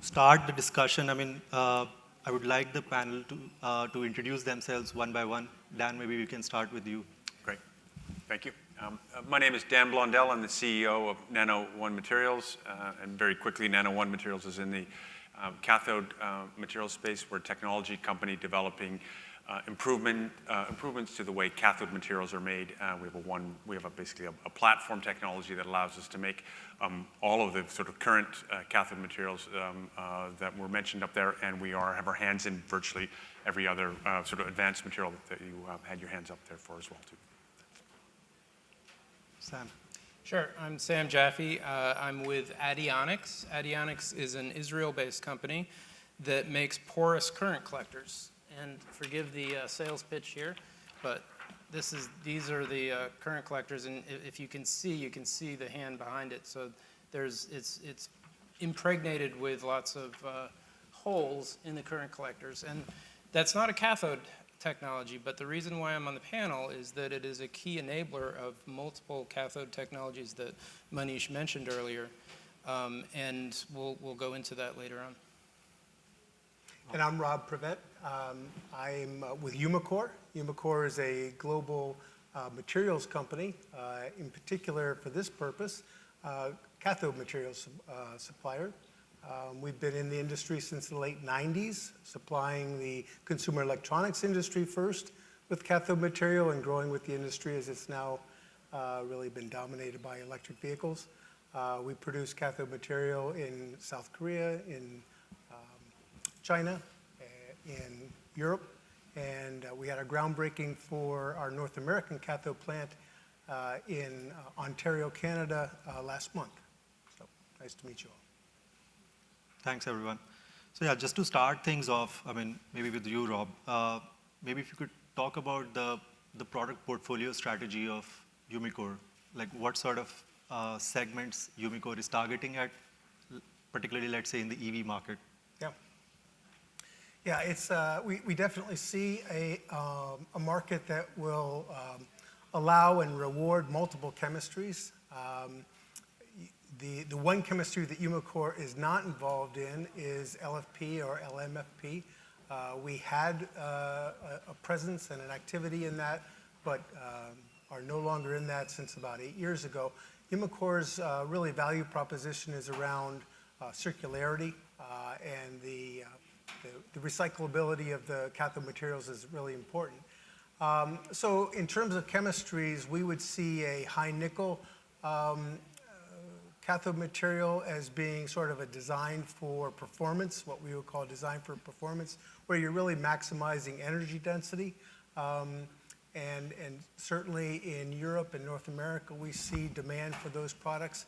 start the discussion, I would like the panel to introduce themselves one by one. Dan, maybe we can start with you. Great. Thank you. My name is Dan Blondal. I'm the CEO of Nano One Materials. And very quickly, Nano One Materials is in the cathode material space. We're a technology company developing improvements to the way cathode materials are made. We have basically a platform technology that allows us to make all of the sort of current cathode materials that were mentioned up there, and we have our hands in virtually every other sort of advanced material that you had your hands up there for as well too. Sam. Sure, I'm Sam Jaffe. I'm with Addionics. Addionics is an Israel-based company that makes porous current collectors. And forgive the sales pitch here, but these are the current collectors, and if you can see the hand behind it. So it's impregnated with lots of holes in the current collectors, and that's not a cathode technology. But the reason why I'm on the panel is that it is a key enabler of multiple cathode technologies that Manish mentioned earlier, and we'll go into that later on. And I'm Rob Prevet. I'm with Umicore. Umicore is a global materials company, in particular for this purpose, cathode materials supplier. We've been in the industry since the late 90s, supplying the consumer electronics industry first with cathode material and growing with the industry as it's now really been dominated by electric vehicles. We produce cathode material in South Korea, in China, in Europe, and we had a groundbreaking for our North American cathode plant in Ontario, Canada last month. So nice to meet you all. Thanks, everyone. So yeah, just to start things off, maybe with you, Rob, maybe if you could talk about the product portfolio strategy of Umicore, like what sort of segments Umicore is targeting at, particularly, let's say, in the EV market. Yeah, it's we definitely see a market that will allow and reward multiple chemistries. The one chemistry that Umicore is not involved in is LFP or LMFP. We had a presence and an activity in that, but are no longer in that since about 8 years ago. Umicore's really value proposition is around circularity and the recyclability of the cathode materials is really important. So in terms of chemistries, we would see a high nickel cathode material as being sort of a design for performance, what we would call design for performance, where you're really maximizing energy density. And certainly in Europe and North America, we see demand for those products.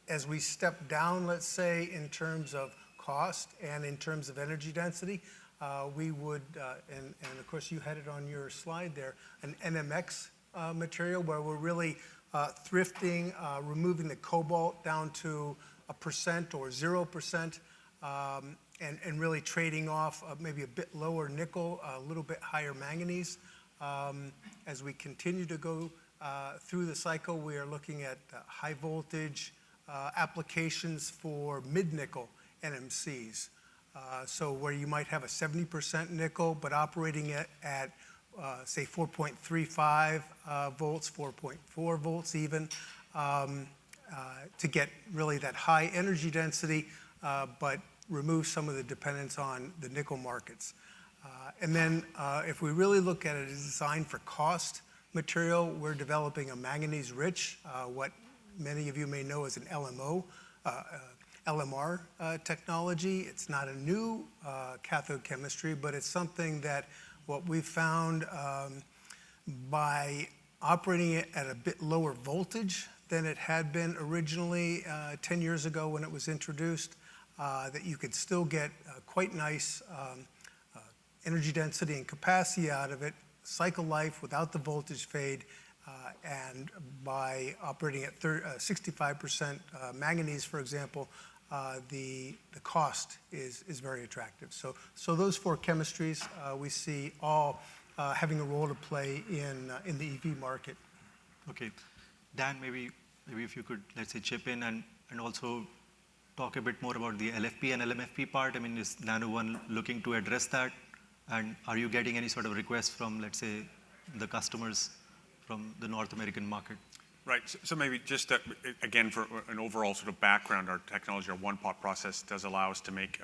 As we step down, let's say, in terms of cost and in terms of energy density, we would, and of course you had it on your slide there, an NMX material where we're really thrifting, removing the cobalt down to 1% or 0%, and really trading off maybe a bit lower nickel, a little bit higher manganese. As we continue to go through the cycle, we are looking at high voltage applications for mid-nickel NMCs. So where you might have a 70% nickel, but operating it at say 4.35 volts, 4.4 volts even, to get really that high energy density, but remove some of the dependence on the nickel markets. And then if we really look at it as designed for cost material, we're developing a manganese-rich, what many of you may know as an LMR technology. It's not a new cathode chemistry, but it's something that what we found by operating it at a bit lower voltage than it had been originally 10 years ago when it was introduced, that you could still get quite nice energy density and capacity out of it, cycle life without the voltage fade, and by operating at 65% manganese, for example, the cost is very attractive. So those four chemistries we see all having a role to play in the EV market. Okay, Dan, maybe if you could, let's say, chip in and also talk a bit more about the LFP and LMFP part? I mean, is Nano One looking to address that? And are you getting any sort of requests from, let's say, the customers from the North American market? Right. So maybe just again for an overall sort of background, our technology, our one-pot process does allow us to make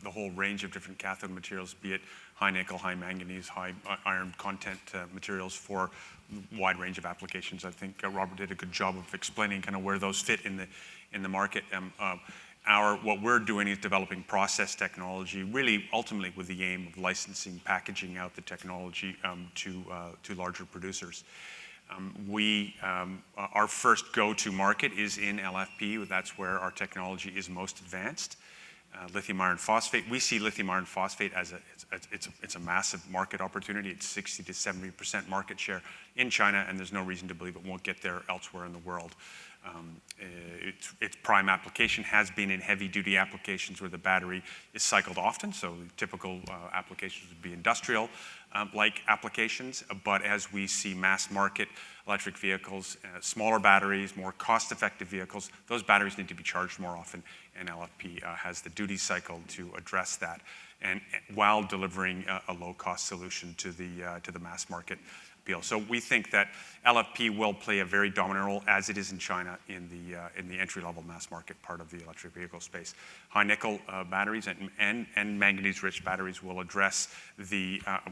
the whole range of different cathode materials, be it high nickel, high manganese, high iron content materials for a wide range of applications. I think Robert did a good job of explaining kind of where those fit in the market. What we're doing is developing process technology, really ultimately with the aim of licensing, packaging out the technology to larger producers. Our first go-to market is in LFP. That's where our technology is most advanced. Lithium iron phosphate. We see lithium iron phosphate as it's a massive market opportunity. It's 60 to 70% market share in China, and there's no reason to believe it won't get there elsewhere in the world. Its prime application has been in heavy-duty applications where the battery is cycled often. So typical applications would be industrial like applications. But as we see mass market electric vehicles, smaller batteries, more cost-effective vehicles, those batteries need to be charged more often. And LFP has the duty cycle to address that, and while delivering a low-cost solution to the mass market appeal. So we think that LFP will play a very dominant role, as it is in China, in the entry-level mass market part of the electric vehicle space. High nickel batteries and manganese-rich batteries will address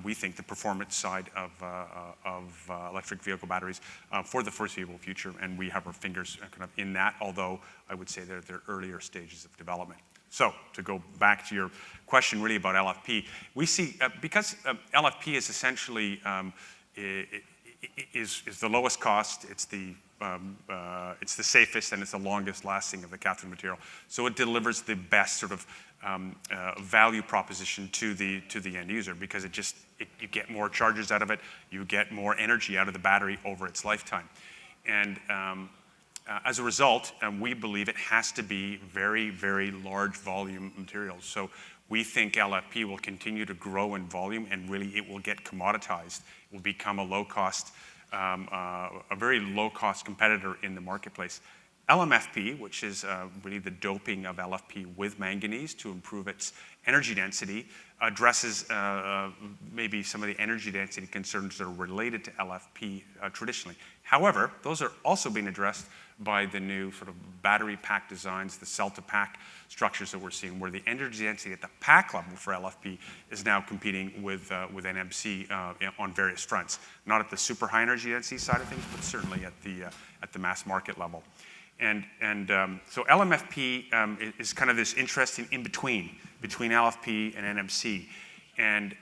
we think the performance side of electric vehicle batteries for the foreseeable future, and we have our fingers kind of in that. Although I would say they're earlier stages of development. So to go back to your question really about LFP, we see because LFP is essentially is the lowest cost, it's the safest, and it's the longest lasting of the cathode material. So it delivers the best sort of value proposition to the end user, because you get more charges out of it, you get more energy out of the battery over its lifetime. And as a result, we believe it has to be very, very large volume materials. So we think LFP will continue to grow in volume, and really it will get commoditized. It will become a very low-cost competitor in the marketplace. LMFP, which is really the doping of LFP with manganese to improve its energy density, addresses maybe some of the energy density concerns that are related to LFP traditionally. However, those are also being addressed by the new sort of battery pack designs, the cell-to-pack structures that we're seeing, where the energy density at the pack level for LFP is now competing with NMC on various fronts. Not at the super high energy density side of things, but certainly at the mass market level. And so LMFP is kind of this interesting in-between LFP and NMC. And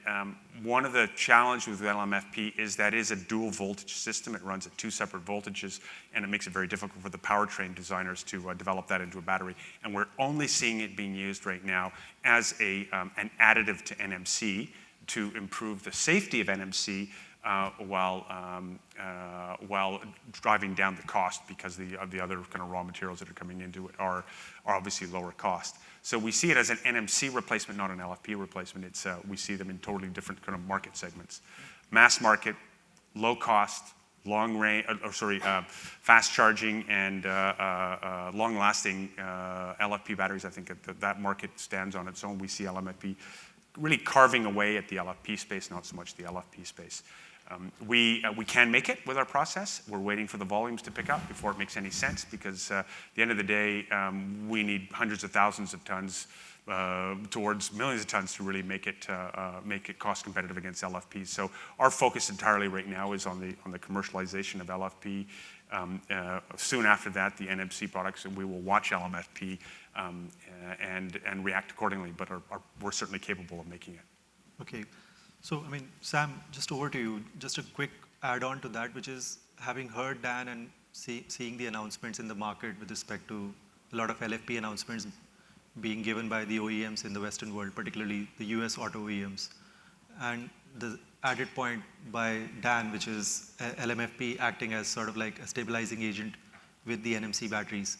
one of the challenges with LMFP is that it is a dual voltage system. It runs at two separate voltages, and it makes it very difficult for the powertrain designers to develop that into a battery. And we're only seeing it being used right now as an additive to NMC to improve the safety of NMC while driving down the cost, because the other kind of raw materials that are coming into it are obviously lower cost. So we see it as an NMC replacement, not an LFP replacement. We see them in totally different kind of market segments. Mass market, low cost, long range, fast charging, and long-lasting LFP batteries. I think that market stands on its own. We see LMFP really carving away at the LFP space, not so much the LFP space. We can make it with our process. We're waiting for the volumes to pick up before it makes any sense, because at the end of the day, we need hundreds of thousands of tons towards millions of tons to really make it cost competitive against LFP. So our focus entirely right now is on the commercialization of LFP. Soon after that, the NMC products, and we will watch LMFP and react accordingly. But we're certainly capable of making it. Okay. So, I mean, Sam, just over to you. Just a quick add-on to that, which is, having heard Dan and seeing the announcements in the market with respect to a lot of LFP announcements being given by the OEMs in the Western world, particularly the US auto OEMs, and the added point by Dan, which is LMFP acting as sort of like a stabilizing agent with the NMC batteries.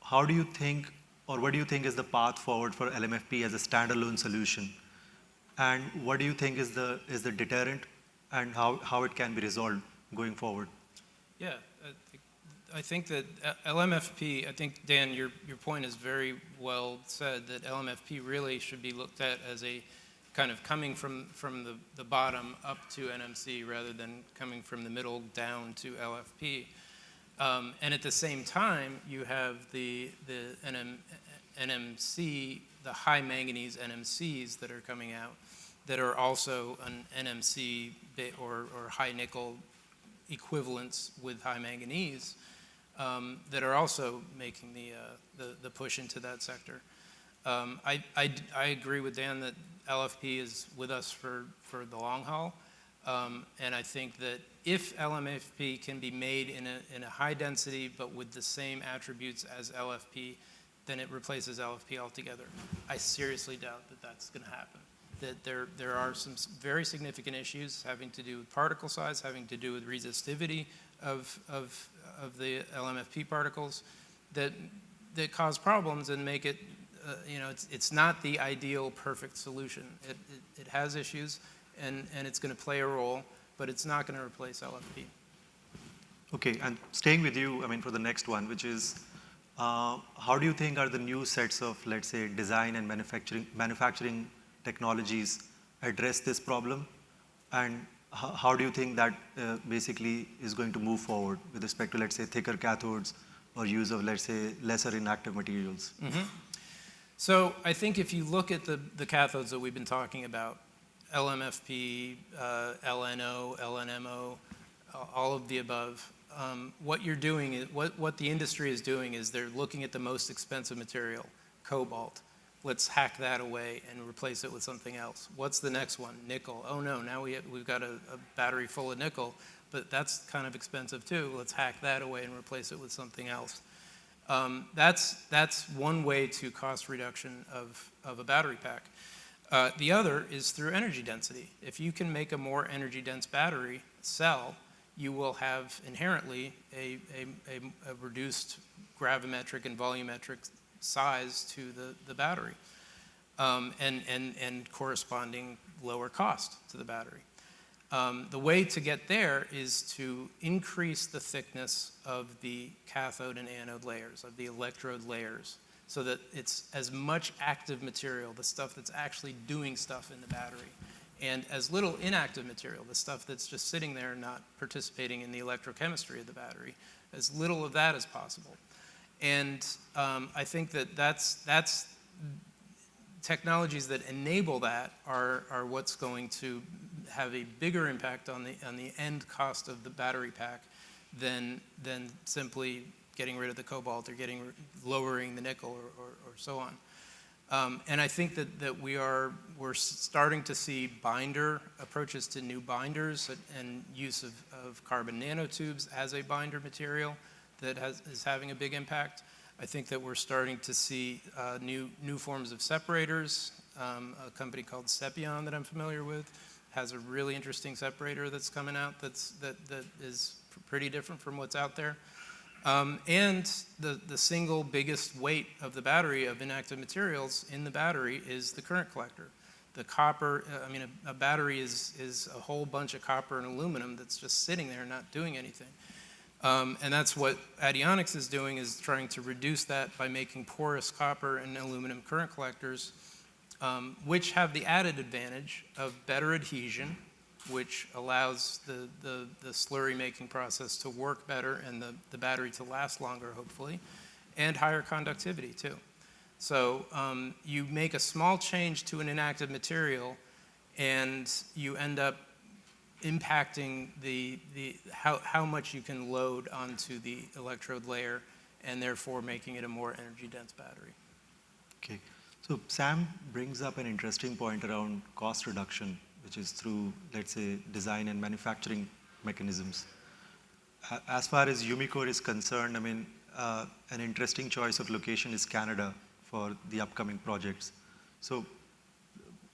How do you think, or what do you think is the path forward for LMFP as a standalone solution? And what do you think is the deterrent, and how it can be resolved going forward? Yeah, I think that LMFP, I think, Dan, your point is very well said, that LMFP really should be looked at as a kind of coming from the bottom up to NMC rather than coming from the middle down to LFP. And at the same time, you have the NMC, the high manganese NMCs that are coming out that are also an NMC or high nickel equivalents with high manganese that are also making the push into that sector. I agree with Dan that LFP is with us for the long haul, and I think that if LMFP can be made in a high density but with the same attributes as LFP, then it replaces LFP altogether. I seriously doubt that that's going to happen. That there are some very significant issues having to do with particle size, having to do with resistivity of the LMFP particles that cause problems and make it, it's not the ideal perfect solution. It has issues and it's going to play a role, but it's not going to replace LFP. Okay, and staying with you, I mean, for the next one, which is, how do you think are the new sets of, let's say, design and manufacturing technologies address this problem? And how do you think that basically is going to move forward with respect to, let's say, thicker cathodes or use of, let's say, lesser inactive materials? Mm-hmm. So I think if you look at the cathodes that we've been talking about, LMFP, LNO, LNMO, all of the above, what you're doing is, what the industry is doing is they're looking at the most expensive material, cobalt. Let's hack that away and replace it with something else. What's the next one? Nickel. Oh no, now we've got a battery full of nickel, but that's kind of expensive too. Let's hack that away and replace it with something else. That's one way to cost reduction of a battery pack. The other is through energy density. If you can make a more energy dense battery cell, you will have inherently a reduced gravimetric and volumetric size to the battery, and corresponding lower cost to the battery. The way to get there is to increase the thickness of the cathode and anode layers, of the electrode layers, so that it's as much active material, the stuff that's actually doing stuff in the battery, and as little inactive material, the stuff that's just sitting there not participating in the electrochemistry of the battery, as little of that as possible. And I think that's technologies that enable that are what's going to have a bigger impact on the end cost of the battery pack than simply getting rid of the cobalt or lowering the nickel or so on. And I think that we're starting to see binder approaches to new binders and use of carbon nanotubes as a binder material that is having a big impact. I think that we're starting to see new forms of separators. A company called Sepion that I'm familiar with has a really interesting separator that's coming out that is pretty different from what's out there. And the single biggest weight of the battery of inactive materials in the battery is the current collector. The copper, a battery is a whole bunch of copper and aluminum that's just sitting there not doing anything. And that's what Addionics is doing, is trying to reduce that by making porous copper and aluminum current collectors, which have the added advantage of better adhesion, which allows the slurry making process to work better and the battery to last longer, hopefully, and higher conductivity too. So you make a small change to an inactive material and you end up impacting how much you can load onto the electrode layer and therefore making it a more energy dense battery. Okay, so Sam brings up an interesting point around cost reduction, which is through, let's say, design and manufacturing mechanisms. As far as Umicore is concerned, an interesting choice of location is Canada for the upcoming projects. So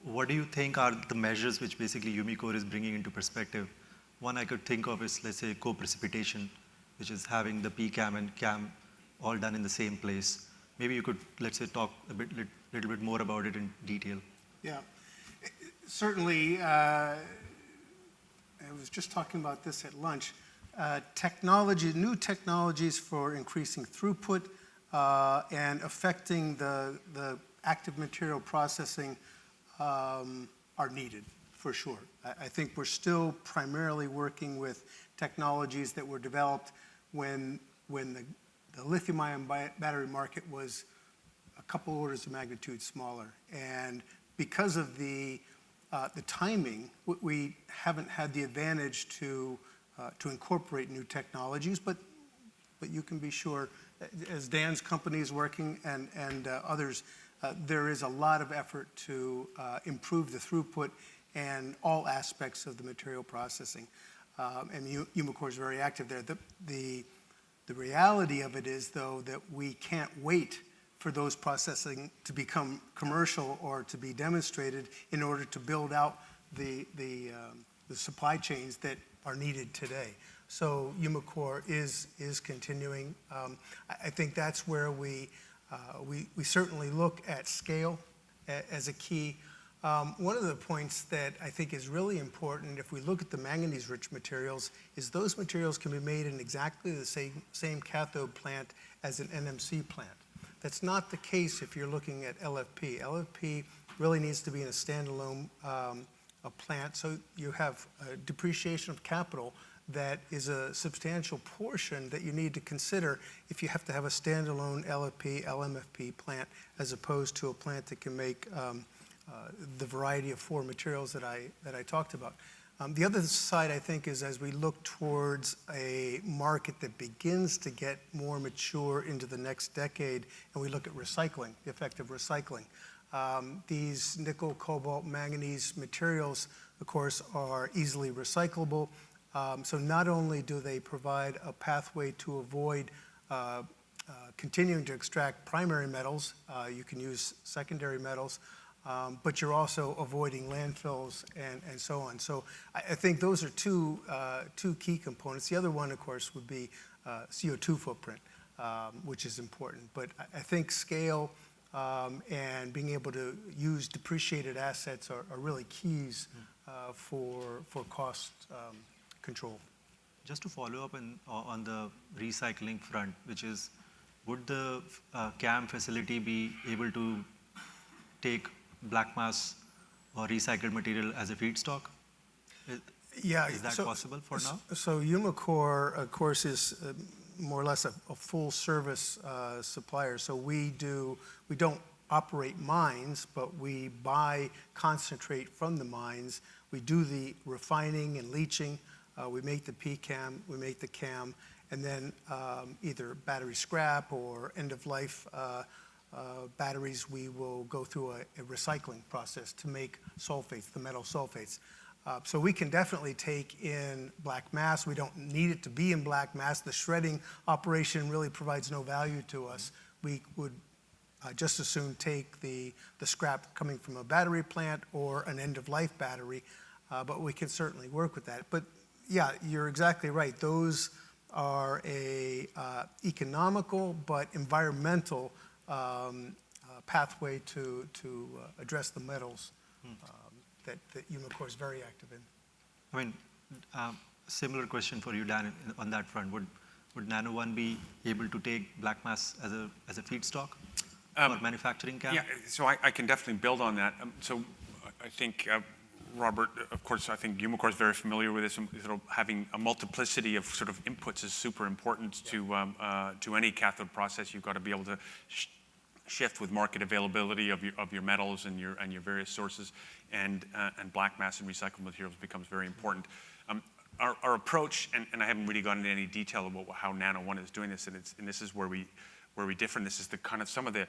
what do you think are the measures which basically Umicore is bringing into perspective? One I could think of is, let's say, co-precipitation, which is having the PCAM and CAM all done in the same place. Maybe you could, let's say, talk little bit more about it in detail. Yeah. Certainly, I was just talking about this at lunch. New technologies for increasing throughput and affecting the active material processing are needed, for sure. I think we're still primarily working with technologies that were developed when the lithium-ion battery market was a couple orders of magnitude smaller. And because of the timing, we haven't had the advantage to incorporate new technologies, but you can be sure, as Dan's company is working and others, there is a lot of effort to improve the throughput and all aspects of the material processing. And Umicore is very active there. The reality of it is, though, that we can't wait for those processing to become commercial or to be demonstrated in order to build out the supply chains that are needed today. So Umicore is continuing. I think that's where we certainly look at scale as a key. One of the points that I think is really important, if we look at the manganese-rich materials, is those materials can be made in exactly the same cathode plant as an NMC plant. That's not the case if you're looking at LFP. LFP really needs to be in a standalone plant, so you have a depreciation of capital that is a substantial portion that you need to consider if you have to have a standalone LFP, LMFP plant, as opposed to a plant that can make the variety of four materials that I talked about. The other side, I think, is as we look towards a market that begins to get more mature into the next decade, and we look at recycling, the effect of recycling. These nickel, cobalt, manganese materials, of course, are easily recyclable. So not only do they provide a pathway to avoid continuing to extract primary metals, you can use secondary metals, but you're also avoiding landfills and so on. So I think those are two key components. The other one, of course, would be CO2 footprint, which is important. But I think scale and being able to use depreciated assets are really keys for cost control. Just to follow up on the recycling front, which is, would the CAM facility be able to take black mass or recycled material as a feedstock? Is that possible for now? So Umicore, of course, is more or less a full service supplier. So we don't operate mines, but we buy concentrate from the mines. We do the refining and leaching. We make the PCAM, we make the CAM, and then either battery scrap or end-of-life batteries, we will go through a recycling process to make sulfates, the metal sulfates. So we can definitely take in black mass. We don't need it to be in black mass. The shredding operation really provides no value to us. We would just as soon take the scrap coming from a battery plant or an end-of-life battery, but we can certainly work with that. But yeah, you're exactly right. Those are a economical but environmental pathway to address the metals that Umicore is very active in. I mean, similar question for you, Dan, on that front. Would Nano One be able to take black mass as a feedstock for manufacturing CAM? Yeah, so I can definitely build on that. So I think, Robert, of course, I think Umicore is very familiar with this. Having a multiplicity of sort of inputs is super important to any cathode process. You've got to be able to shift with market availability of your metals and your various sources, and black mass and recycled materials becomes very important. Our approach, and I haven't really gone into any detail about how Nano One is doing this, and this is where we differ. And this is the kind of some of the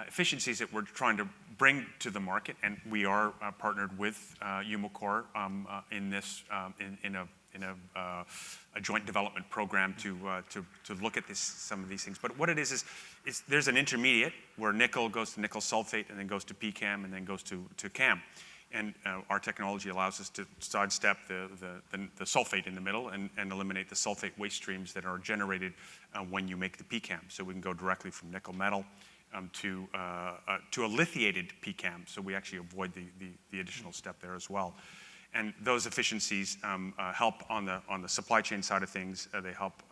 efficiencies that we're trying to bring to the market, and we are partnered with Umicore in this in a joint development program to look at some of these things. But what it is there's an intermediate where nickel goes to nickel sulfate and then goes to PCAM and then goes to CAM. And our technology allows us to sidestep the sulfate in the middle and eliminate the sulfate waste streams that are generated when you make the PCAM. So we can go directly from nickel metal to a lithiated PCAM. So we actually avoid the additional step there as well. And those efficiencies help on the supply chain side of things. They help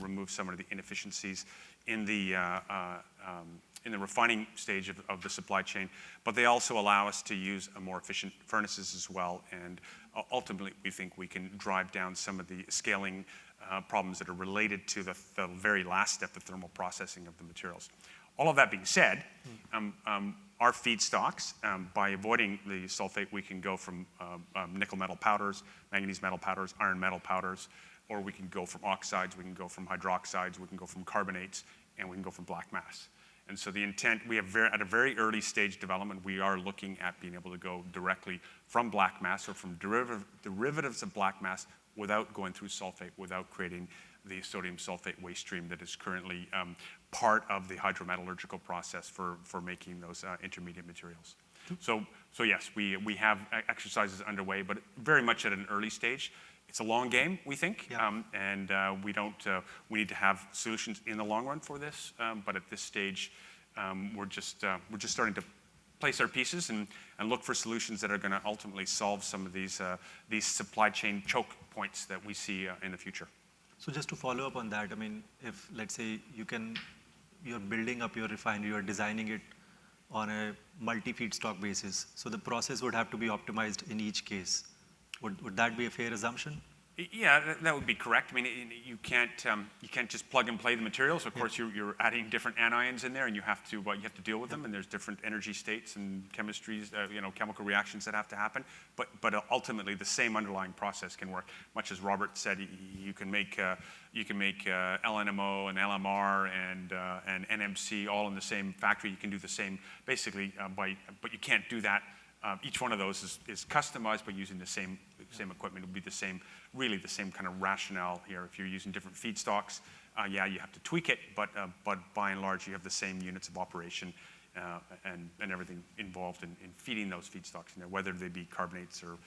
remove some of the inefficiencies in the refining stage of the supply chain, but they also allow us to use more efficient furnaces as well. And ultimately, we think we can drive down some of the scaling problems that are related to the very last step, the thermal processing of the materials. All of that being said, our feedstocks, by avoiding the sulfate, we can go from nickel metal powders, manganese metal powders, iron metal powders, or we can go from oxides, we can go from hydroxides, we can go from carbonates, and we can go from black mass. And so the intent, we have at a very early stage development, we are looking at being able to go directly from black mass or from derivatives of black mass without going through sulfate, without creating the sodium sulfate waste stream that is currently part of the hydrometallurgical process for making those intermediate materials. So yes, we have exercises underway, but very much at an early stage. It's a long game, we think, and we need to have solutions in the long run for this. But at this stage, we're just starting to place our pieces and look for solutions that are going to ultimately solve some of these supply chain choke points that we see in the future. So just to follow up on that, I mean, if let's say you're building up your refinery, you're designing it on a multi-feedstock basis, so the process would have to be optimized in each case. Would that be a fair assumption? Yeah, that would be correct. I mean, you can't just plug and play the materials. Of course, you're adding different anions in there, and you have to deal with them. And there's different energy states and chemistries, chemical reactions that have to happen. But ultimately, the same underlying process can work. Much as Robert said, you can make LNMO and LMR and NMC all in the same factory. You can do the same basically, but you can't do that. Each one of those is customized, but using the same equipment. It would be really the same kind of rationale here. If you're using different feedstocks, you have to tweak it, but by and large, you have the same units of operation and everything involved in feeding those feedstocks in there, whether they be carbonates or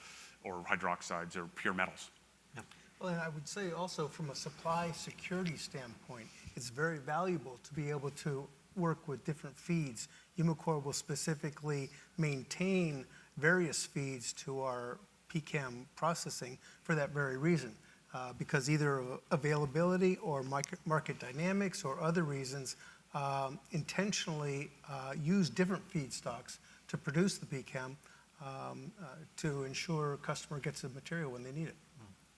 hydroxides or pure metals. Yeah. Well, and I would say also from a supply security standpoint, it's very valuable to be able to work with different feeds. Umicore will specifically maintain various feeds to our PCAM processing for that very reason, because either availability or market dynamics or other reasons intentionally use different feedstocks to produce the PCAM to ensure customer gets the material when they need it.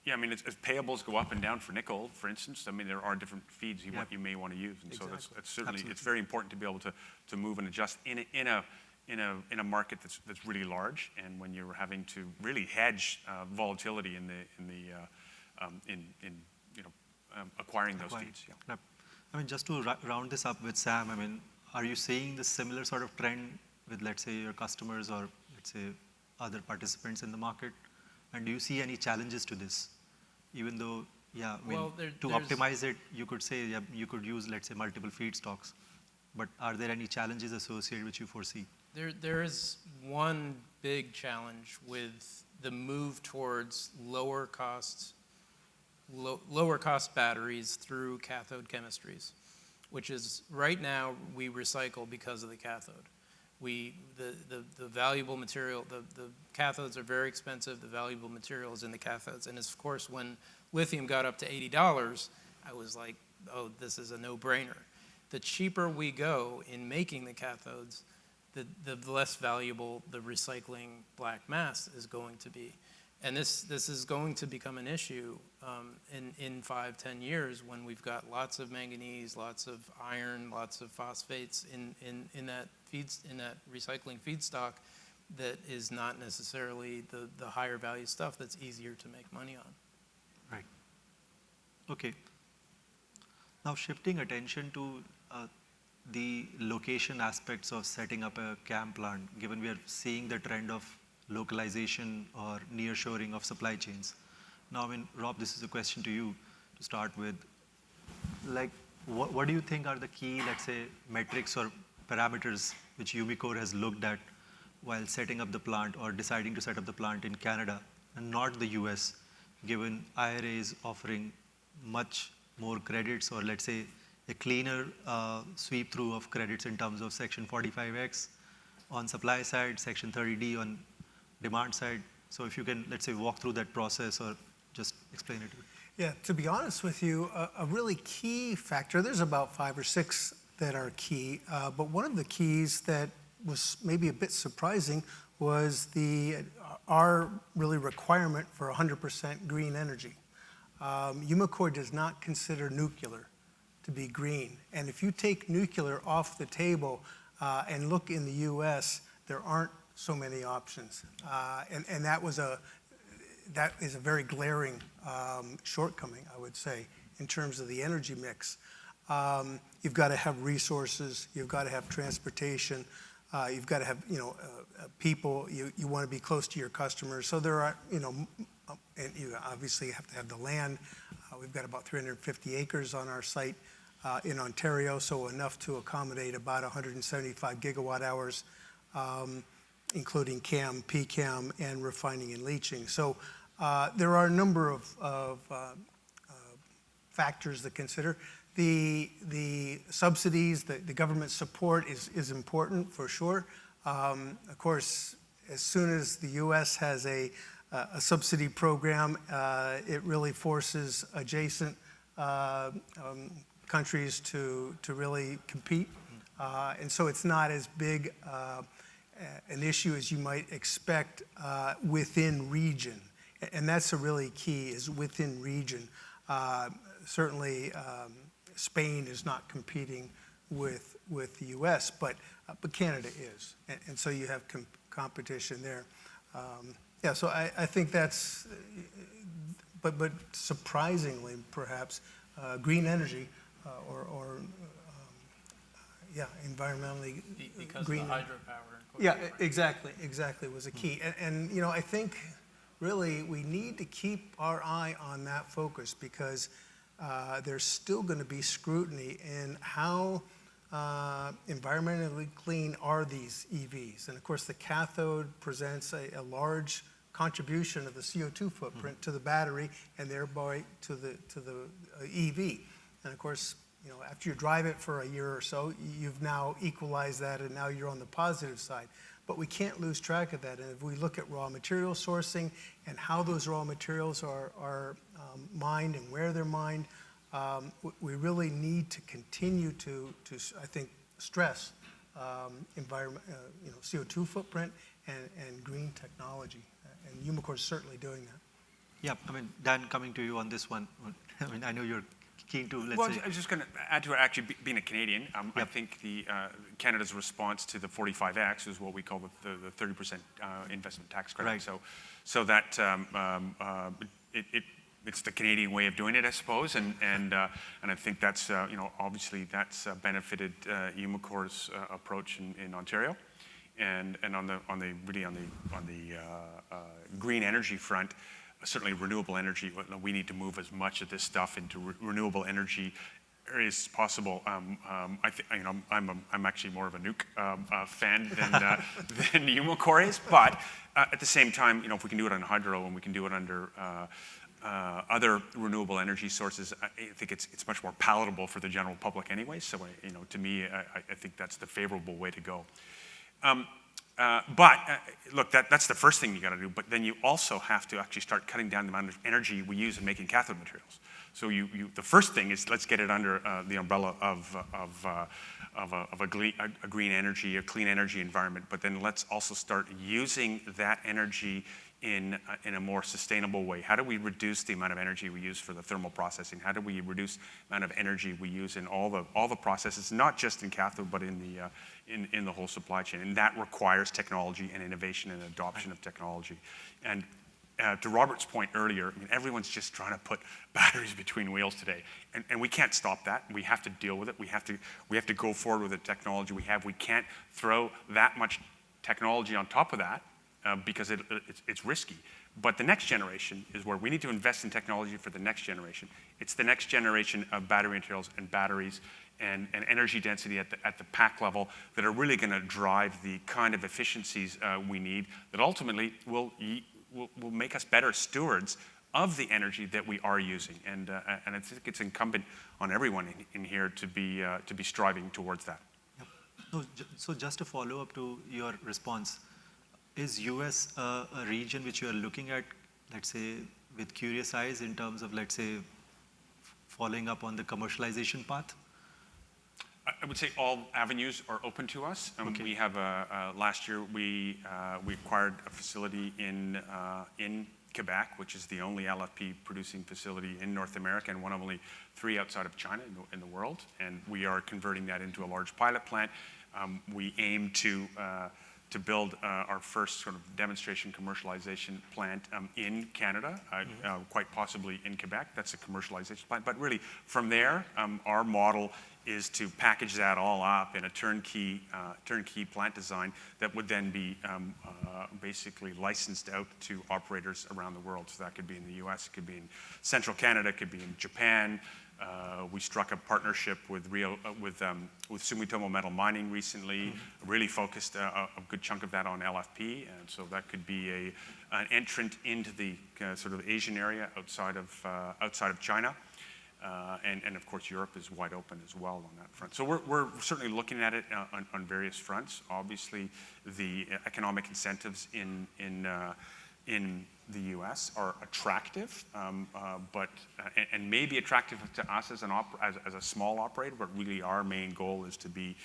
Yeah, I mean, as payables go up and down for nickel, for instance, I mean, there are different feeds you may want to use, and so that's certainly Absolutely. It's very important to be able to move and adjust in a market that's really large, and when you're having to really hedge volatility in acquiring those feeds. Yeah. I mean, just to round this up with Sam, I mean, are you seeing the similar sort of trend with, let's say, your customers or let's say other participants in the market? And do you see any challenges to this? Even though, to optimize it, you could say you could use, let's say, multiple feedstocks. But are there any challenges associated which you foresee? There is one big challenge with the move towards lower cost batteries through cathode chemistries, which is right now we recycle because of the cathode. The valuable material, the cathodes are very expensive. The valuable material is in the cathodes. And of course, when lithium got up to $80, I was like, oh, this is a no-brainer. The cheaper we go in making the cathodes, the less valuable the recycling black mass is going to be. And this is going to become an issue in 5-10 years when we've got lots of manganese, lots of iron, lots of phosphates in that recycling feedstock that is not necessarily the higher value stuff that's easier to make money on. Right. Okay. Now shifting attention to the location aspects of setting up a CAM plant, given we are seeing the trend of localization or nearshoring of supply chains. Now, I mean, Rob, this is a question to you to start with. Like, what do you think are the key, let's say, metrics or parameters which Umicore has looked at while setting up the plant or deciding to set up the plant in Canada and not the US, given IRA is offering much more credits or, let's say, a cleaner sweep through of credits in terms of Section 45X on supply side, Section 30D on demand side. So if you can, let's say, walk through that process or just explain it. Yeah, to be honest with you, a really key factor, there's about 5 or 6 that are key, but one of the keys that was maybe a bit surprising was our really requirement for 100% green energy. Umicore does not consider nuclear to be green. And if you take nuclear off the table and look in the US, there aren't so many options. And that is a very glaring shortcoming, I would say, in terms of the energy mix. You've got to have resources, you've got to have transportation, you've got to have, people, you want to be close to your customers. So there are, and you obviously have to have the land. We've got about 350 acres on our site in Ontario, so enough to accommodate about 175 gigawatt hours, including CAM, PCAM, and refining and leaching. So there are a number of factors to consider. The subsidies, the government support is important for sure. Of course, as soon as the U.S. has a subsidy program, it really forces adjacent countries to really compete. And so it's not as big an issue as you might expect within region. And that's a really key, is within region. Certainly, Spain is not competing with the U.S., but Canada is. And so you have competition there. Yeah, so I think that's, but surprisingly, perhaps, green energy environmentally because green. of the hydropower. Yeah, exactly was a key. And I think really we need to keep our eye on that focus, because there's still going to be scrutiny in how environmentally clean are these EVs. And of course, the cathode presents a large contribution of the CO2 footprint to the battery and thereby to the EV. And of course, after you drive it for a year or so, you've now equalized that, and now you're on the positive side. But we can't lose track of that. And if we look at raw material sourcing and how those raw materials are mined and where they're mined, we really need to continue to I think, stress environment, CO2 footprint and green technology. And Umicore is certainly doing that. Yeah, I mean, Dan, coming to you on this one. I mean, I know you're keen to, let's say. Well, I was just going to add to it, actually, being a Canadian, I think Canada's response to the 45X is what we call the 30% investment tax credit. Right. So that it's the Canadian way of doing it, I suppose, and I think that's obviously that's benefited Umicore's approach in Ontario, and on the green energy front. Certainly renewable energy, we need to move as much of this stuff into renewable energy as possible. I'm actually more of a nuke fan than Umicore is, but at the same time, if we can do it on hydro and we can do it under other renewable energy sources, I think it's much more palatable for the general public anyway. So, to me, I think that's the favorable way to go. But look, that's the first thing you got to do. But then you also have to actually start cutting down the amount of energy we use in making cathode materials. So the first thing is, let's get it under the umbrella of a green energy, a clean energy environment. But then let's also start using that energy in a more sustainable way. How do we reduce the amount of energy we use for the thermal processing? How do we reduce the amount of energy we use in all the processes, not just in cathode, but in the whole supply chain? And that requires technology and innovation and adoption of technology. And to Robert's point earlier, I mean, everyone's just trying to put batteries between wheels today, and we can't stop that. We have to deal with it. We have to go forward with the technology we have. We can't throw that much technology on top of that. Because it's risky. But the next generation is where we need to invest in technology for the next generation. It's the next generation of battery materials and batteries and energy density at the pack level that are really going to drive the kind of efficiencies we need that ultimately will make us better stewards of the energy that we are using. And I think it's incumbent on everyone in here to be striving towards that. Yep. So just to follow up to your response, is US a region which you are looking at, let's say, with curious eyes in terms of, let's say, following up on the commercialization path? I would say all avenues are open to us. Okay. We have last year we acquired a facility in Quebec, which is the only LFP producing facility in North America and one of only 3 outside of China in the world. And we are converting that into a large pilot plant. We aim to build our first sort of demonstration commercialization plant in Canada, quite possibly in Quebec. That's a commercialization plant. But really, from there, our model is to package that all up in a turnkey plant design that would then be basically licensed out to operators around the world. So that could be in the US, it could be in central Canada, it could be in Japan. We struck a partnership with Sumitomo Metal Mining recently, really focused a good chunk of that on LFP, and so that could be an entrant into the sort of Asian area outside of China. And of course, Europe is wide open as well on that front. So we're certainly looking at it on various fronts. Obviously, the economic incentives in the U.S. are attractive, but may be attractive to us as a small operator. But really, our main goal is to be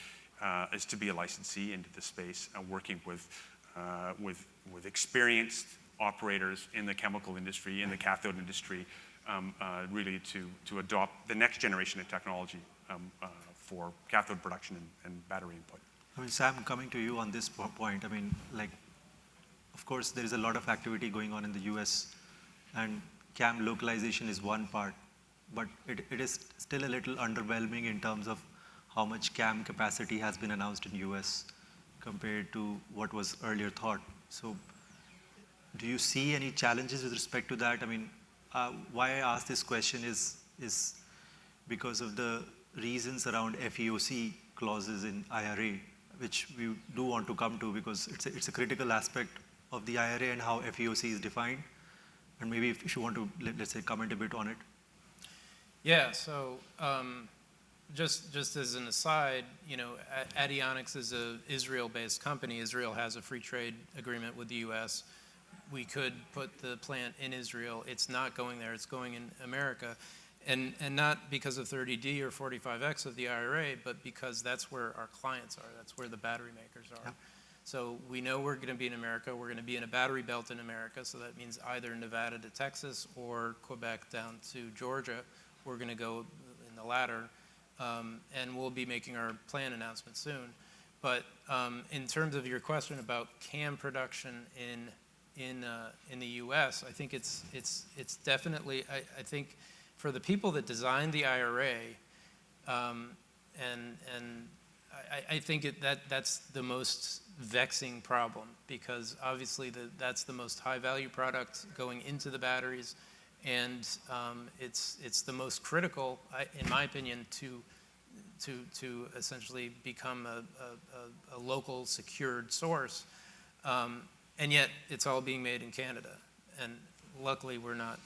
a licensee into the space, working with experienced operators in the chemical industry, in the cathode industry. Really to adopt the next generation of technology for cathode production and battery input. I mean, Sam, coming to you on this point, I mean, like, of course, there is a lot of activity going on in the US, and CAM localization is one part, but it is still a little underwhelming in terms of how much CAM capacity has been announced in US compared to what was earlier thought. So do you see any challenges with respect to that? I mean, why I ask this question is because of the reasons around FEOC clauses in IRA, which we do want to come to because it's a critical aspect of the IRA and how FEOC is defined. And maybe if you want to, let's say, comment a bit on it. Yeah, so just as an aside, you know, Addionics is an Israel-based company. Israel has a free trade agreement with the US. We could put the plant in Israel. It's not going there. It's going in America. And not because of 30D or 45X of the IRA, but because that's where our clients are. That's where the battery makers are. Yep. So we know we're going to be in America. We're going to be in a battery belt in America. So that means either Nevada to Texas or Quebec down to Georgia. We're going to go in the latter. And we'll be making our plan announcement soon. But in terms of your question about CAM production in the U.S., I think it's definitely, I think for the people that designed the IRA, and I think that's the most vexing problem, because obviously that's the most high value product going into the batteries, and it's the most critical, in my opinion, to essentially become a local secured source. And yet, it's all being made in Canada. And luckily, we're not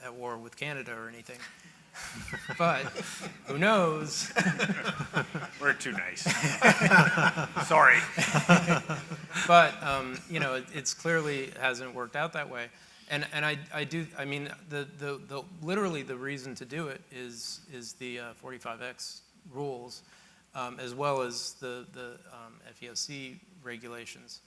at war with Canada or anything. But who knows? We're too nice. Sorry. But, you know, it's clearly hasn't worked out that way. And I mean, literally the reason to do it is the 45X rules, as well as the FEOC regulations,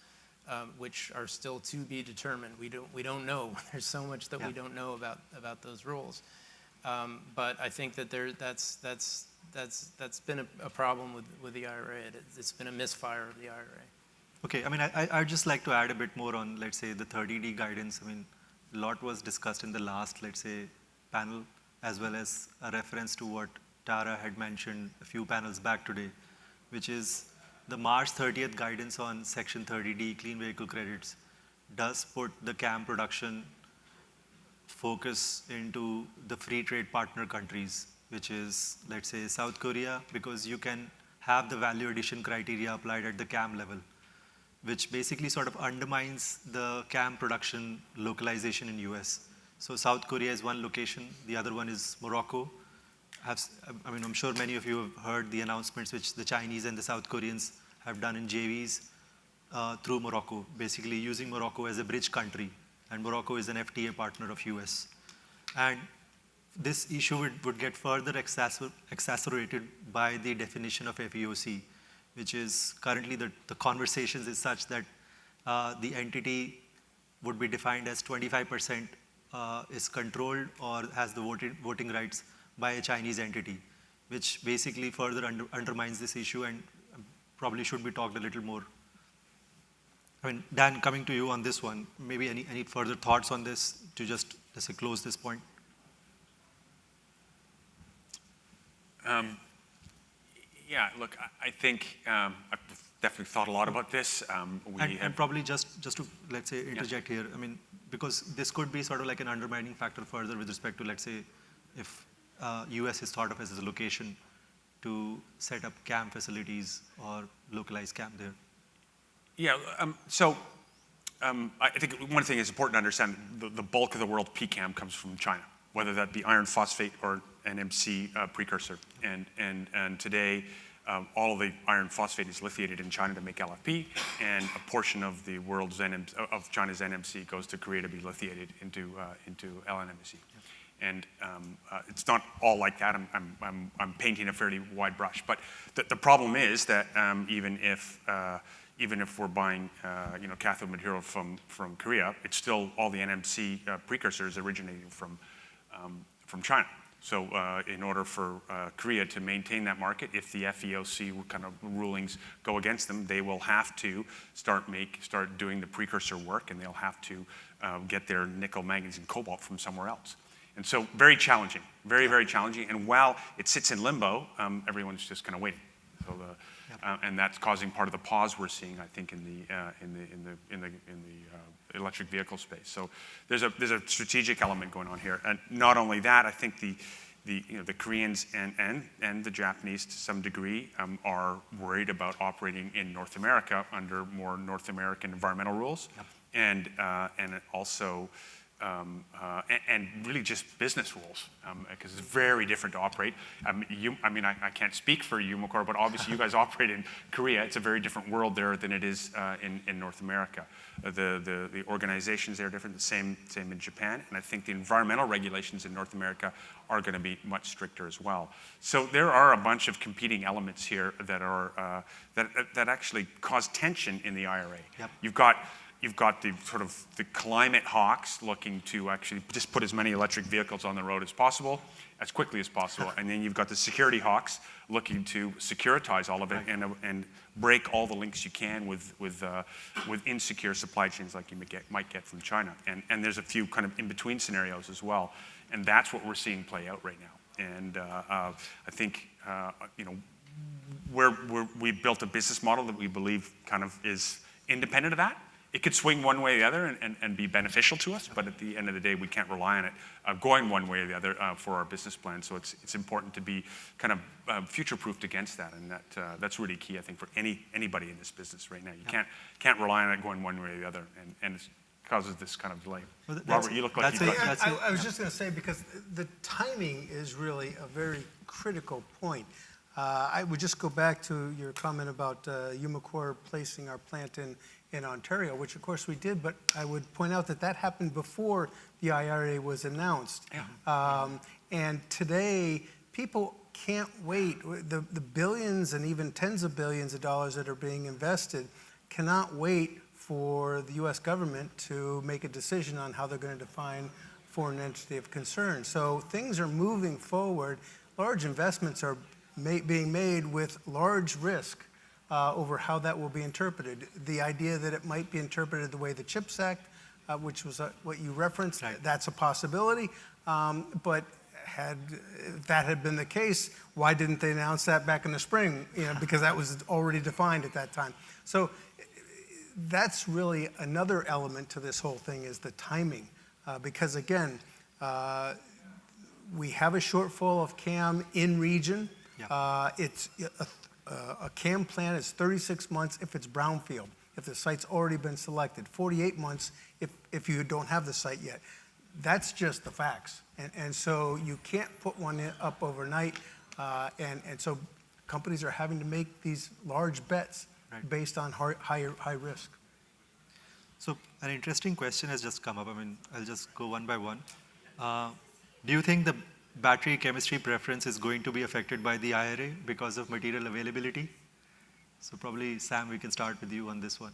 which are still to be determined. We don't know. There's so much that we don't know about those rules. But I think that that's been a problem with the IRA. It's been a misfire of the IRA. Okay, I mean, I'd just like to add a bit more on, let's say, the 30D guidance. I mean, a lot was discussed in the last, let's say, panel, as well as a reference to what Tara had mentioned a few panels back today, which is the March 30th guidance on Section 30D clean vehicle credits does put the CAM production focus into the free trade partner countries, which is, let's say, South Korea, because you can have the value addition criteria applied at the CAM level, which basically sort of undermines the CAM production localization in US. So South Korea is one location, the other one is Morocco. I mean, I'm sure many of you have heard the announcements which the Chinese and the South Koreans have done in JVs through Morocco, basically using Morocco as a bridge country. And Morocco is an FTA partner of US. And this issue would get further exacerbated by the definition of FEOC, which is currently the conversations is such that the entity would be defined as 25% is controlled or has the voting rights by a Chinese entity, which basically further undermines this issue and probably should be talked a little more. I mean, Dan, coming to you on this one, maybe any further thoughts on this to just, let's say, close this point? Yeah, look, I think I've definitely thought a lot about this. And probably just to, let's say, interject here, I mean, because this could be sort of like an undermining factor further with respect to, let's say, if US is thought of as a location to set up CAM facilities or localize CAM there. Yeah, I think one thing is important to understand, the bulk of the world PCAM comes from China, whether that be iron phosphate or NMC precursor. And today, all of the iron phosphate is lithiated in China to make LFP, and a portion of the world's of China's NMC goes to Korea to be lithiated into LNMC. And it's not all like that. I'm painting a fairly wide brush, but the problem is that even if we're buying cathode material from Korea, it's still all the NMC precursors originating from China. So in order for Korea to maintain that market, if the FEOC kind of rulings go against them, they will have to start doing the precursor work, and they'll have to get their nickel, manganese, and cobalt from somewhere else. And so very challenging, very, very challenging. And while it sits in limbo, everyone's just kind of waiting. So and that's causing part of the pause we're seeing, I think, in the electric vehicle space. So there's a strategic element going on here. And not only that, I think the Koreans and the Japanese to some degree are worried about operating in North America under more North American environmental rules, and also. And really just business rules, because it's very different to operate. I can't speak for Umicore, but obviously you guys operate in Korea. It's a very different world there than it is in North America. The organizations there are different, the same in Japan, and I think the environmental regulations in North America are going to be much stricter as well. So there are a bunch of competing elements here that are that actually cause tension in the IRA. Yep. You've got the sort of the climate hawks looking to actually just put as many electric vehicles on the road as possible, as quickly as possible. And then you've got the security hawks looking to securitize all of it and break all the links you can with insecure supply chains like you might get from China. And there's a few kind of in-between scenarios as well. And that's what we're seeing play out right now. And I think, we built a business model that we believe kind of is independent of that. It could swing one way or the other and be beneficial to us, but at the end of the day, we can't rely on it going one way or the other for our business plan. So it's important to be kind of future-proofed against that, and that's really key, I think, for anybody in this business right now. You can't rely on it going one way or the other, and it causes this kind of delay. Well, Robert, you look like you've got... I was just going to say, because the timing is really a very critical point. I would just go back to your comment about Umicore placing our plant in Ontario, which of course we did, but I would point out that happened before the IRA was announced. Yeah. And today, people can't wait. The billions and even tens of billions of dollars that are being invested cannot wait for the US government to make a decision on how they're going to define foreign entity of concern. So things are moving forward. Large investments are being made with large risk over how that will be interpreted. The idea that it might be interpreted the way the CHIPS Act, which was what you referenced, right. That's a possibility. But if that had been the case, why didn't they announce that back in the spring? Because that was already defined at that time. So that's really another element to this whole thing, is the timing. Because again, we have a shortfall of CAM in region. Yeah. It's a CAM plan is 36 months if it's brownfield, if the site's already been selected, 48 months if you don't have the site yet. That's just the facts. And so you can't put one up overnight. And so companies are having to make these large bets Right. based on high risk. So an interesting question has just come up. I mean, I'll just go one by one. Do you think the battery chemistry preference is going to be affected by the IRA because of material availability? So probably, Sam, we can start with you on this one.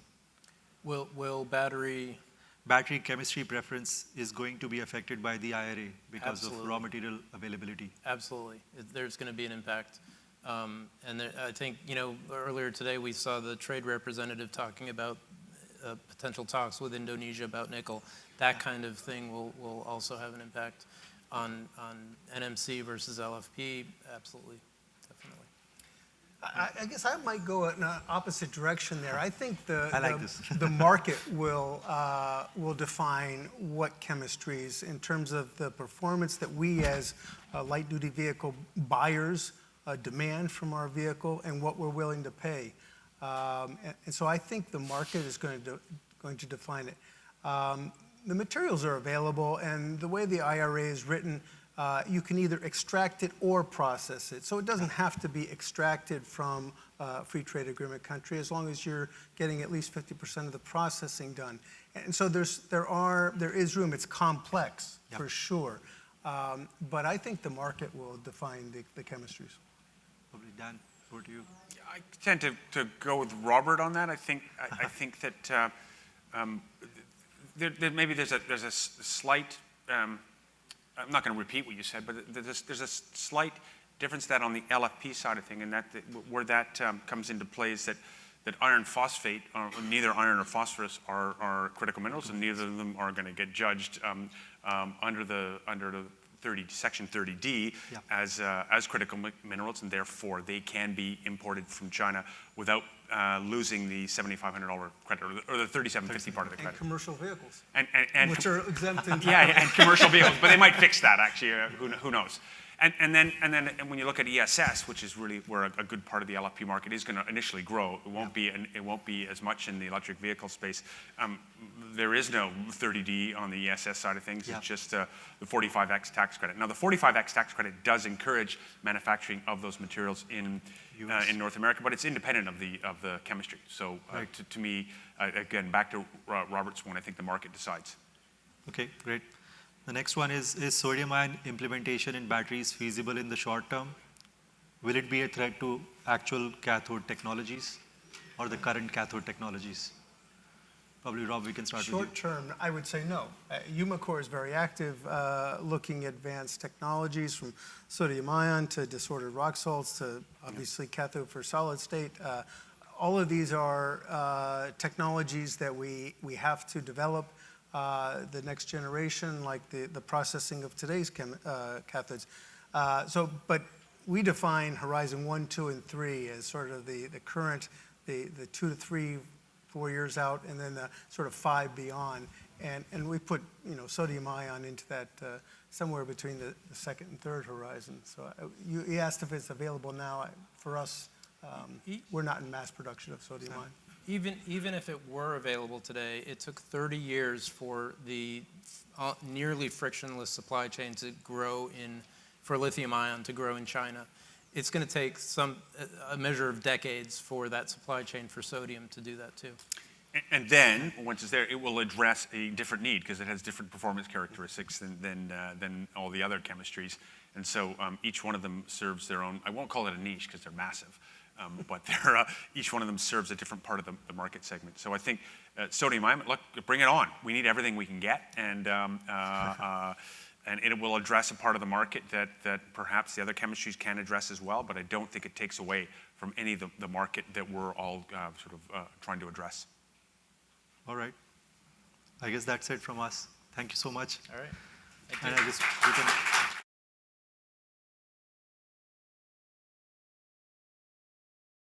Will battery... Battery chemistry preference is going to be affected by the IRA because Absolutely. of raw material availability. Absolutely. There's going to be an impact. I think, earlier today we saw the trade representative talking about potential talks with Indonesia about nickel. That kind of thing will also have an impact on NMC versus LFP. Absolutely. Definitely. I guess I might go in an opposite direction there. I think I like this. the market will define what chemistries in terms of the performance that we as light-duty vehicle buyers demand from our vehicle and what we're willing to pay. And so I think the market is going to define it. The materials are available, and the way the IRA is written, you can either extract it or process it. So it doesn't have to be extracted from a free trade agreement country as long as you're getting at least 50% of the processing done. And so there is room. It's complex, for sure. But I think the market will define the chemistries. Probably Dan, over to you. I tend to go with Robert on that. I think that maybe there's a slight. I'm not going to repeat what you said, but there's a slight difference that on the LFP side of thing, and where that comes into play is that iron phosphate, neither iron or phosphorus are critical minerals, and neither of them are going to get judged under the Section 30D as critical minerals, and therefore they can be imported from China without losing the $7,500 credit or the $3,750 part of the credit. And commercial vehicles, and which are exempt entirely. Yeah, and commercial vehicles, but they might fix that actually. Who knows? And then when you look at ESS, which is really where a good part of the LFP market is going to initially grow, it won't be as much in the electric vehicle space. There is no 30D on the ESS side of things. It's just the 45X tax credit. Now the 45X tax credit does encourage manufacturing of those materials in North America, but it's independent of the chemistry. So to me, again, back to Robert's one, I think the market decides. Okay, great. The next one is sodium-ion implementation in batteries feasible in the short term? Will it be a threat to actual cathode technologies or the current cathode technologies? Probably, Rob, we can start with you. Short term, I would say no. Umicore is very active looking at advanced technologies from sodium ion to disordered rock salts to obviously cathode for solid state. All of these are technologies that we have to develop. The next generation, like the processing of today's cathodes. But we define Horizon 1, 2, and 3 as sort of the current, the 2 to 3, 4 years out, and then the sort of 5 beyond. And we put sodium ion into that somewhere between the second and third horizon. So you asked if it's available now. For us, we're not in mass production of sodium ion. Even if it were available today, it took 30 years for the nearly frictionless supply chain to grow for lithium ion to grow in China. It's going to take a measure of decades for that supply chain for sodium to do that too. And then, once it's there, it will address a different need because it has different performance characteristics than all the other chemistries. And so each one of them serves their own, I won't call it a niche because they're massive, but each one of them serves a different part of the market segment. So I think sodium ion, look, bring it on. We need everything we can get, and it will address a part of the market that perhaps the other chemistries can address as well, but I don't think it takes away from any of the market that we're all trying to address. All right. I guess that's it from us. Thank you so much. All right. Thank you. And I guess we can